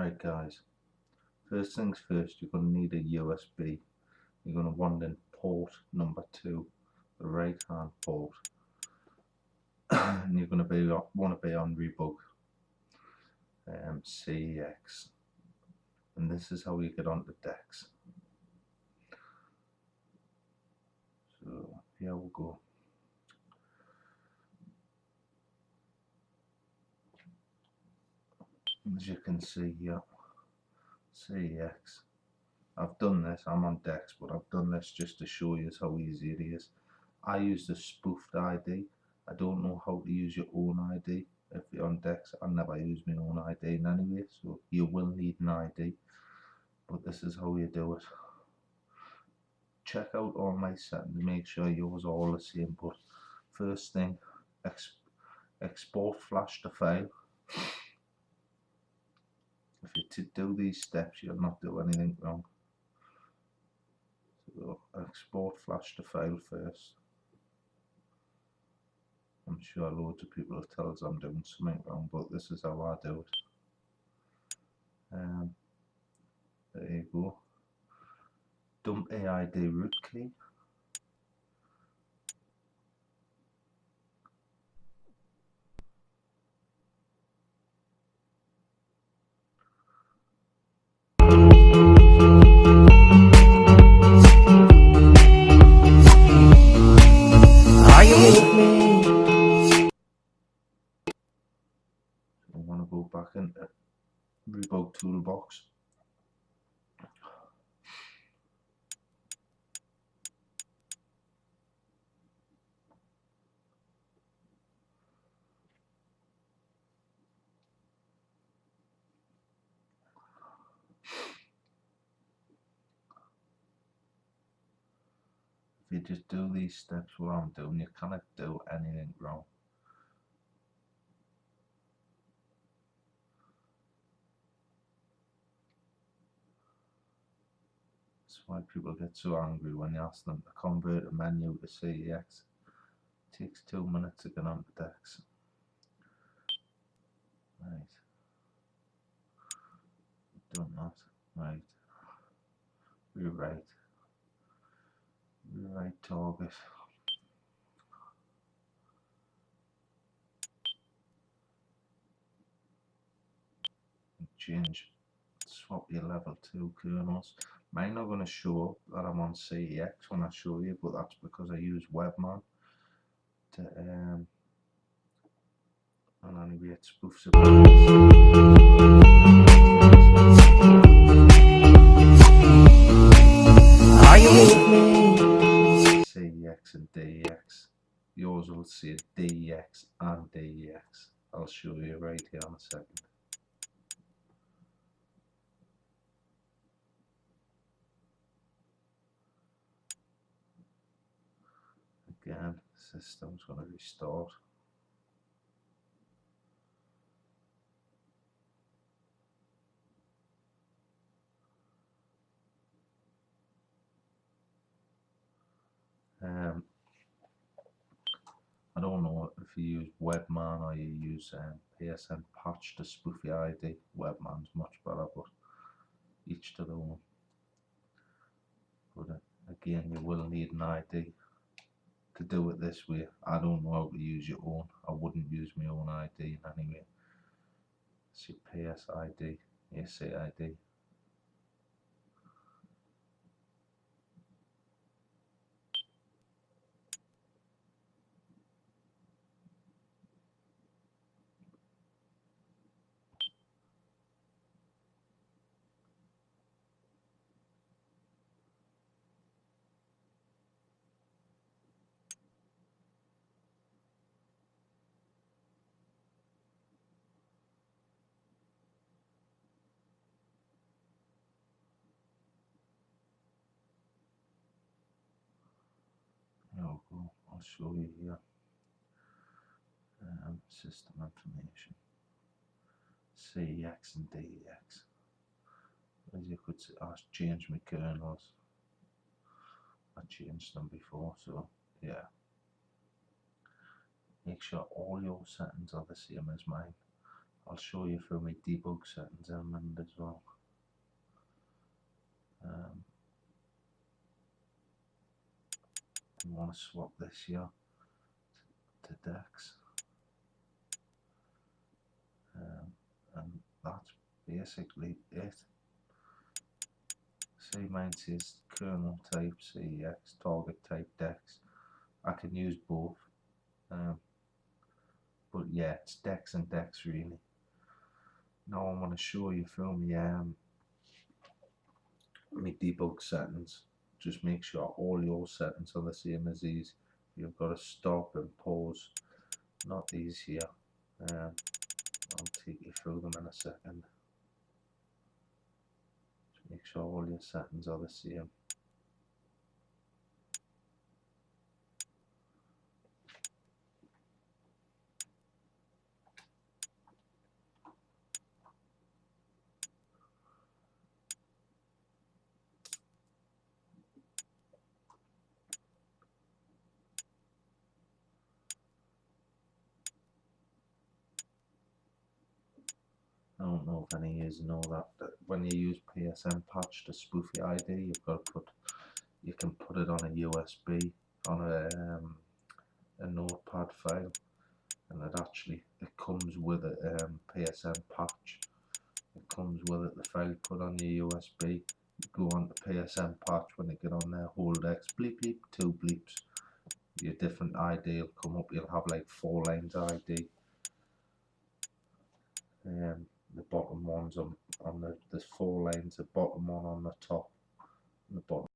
Right guys, first things first, you're going to need a USB. You're going to want in port number 2, the right hand port, and you're going to want to be on REBUG CEX, and this is how you get onto decks. So here we go. As you can see here, CEX. I've done this, I'm on decks, but I've done this just to show you how easy it is. I use the spoofed ID. I don't know how to use your own ID. If you're on decks, I never use my own ID in any way, so you will need an ID, but this is how you do it. Check out all my settings, make sure yours are all the same, but first thing, export flash to file. If you do these steps, you'll not do anything wrong. So export flash to file first. I'm sure loads of people have told us I'm doing something wrong, but this is how I do it. There you go. Dump AID root key. Are you with me? I want to go back into REBUG toolbox. If you just do these steps what I'm doing, you cannot do anything wrong. That's why people get so angry when you ask them to convert a menu to CEX. It takes 2 minutes to get onto decks. Right. Done that. Right. Rewrite target. Change, swap your level 2 kernels. Mine are going to show that I'm on CEX when I show you, but that's because I use Webman to and anyway it spoofs it. Are you with me? CEX and DEX. Yours will say DEX and DEX. I'll show you right here in a second. Again, the system's going to restart. I don't know if you use Webman or you use PSN patch to spoof your ID. Webman's much better, but each to their own. But again, you will need an ID to do it this way. I don't know how to use your own. I wouldn't use my own ID anyway. See PS ID, SAID. There we go. I'll show you here. System information. CEX and DEX. As you could see, I've changed my kernels. I changed them before, so yeah. Make sure all your settings are the same as mine. I'll show you through my debug settings in a minute as well. I want to swap this here to Dex, and that's basically it. See, mine says kernel type CEX, target type Dex. I can use both, but yeah, it's Dex and Dex really. Now I want to show you through my debug settings. Just make sure all your settings are the same as these. You've got to stop and pause, not these here. I'll take you through them in a second. Just make sure all your settings are the same. I don't know if any of you know that when you use PSN patch to spoof your ID, you can put it on a USB, on a notepad file, and it comes with a PSN patch. It comes with it, the file you put on your USB. You go on the PSN patch, when you get on there, hold X, bleep bleep, 2 bleeps, your different ID will come up. You'll have like 4 lines ID. The bottom one's on there's 4 lines, the bottom one on the top, and the bottom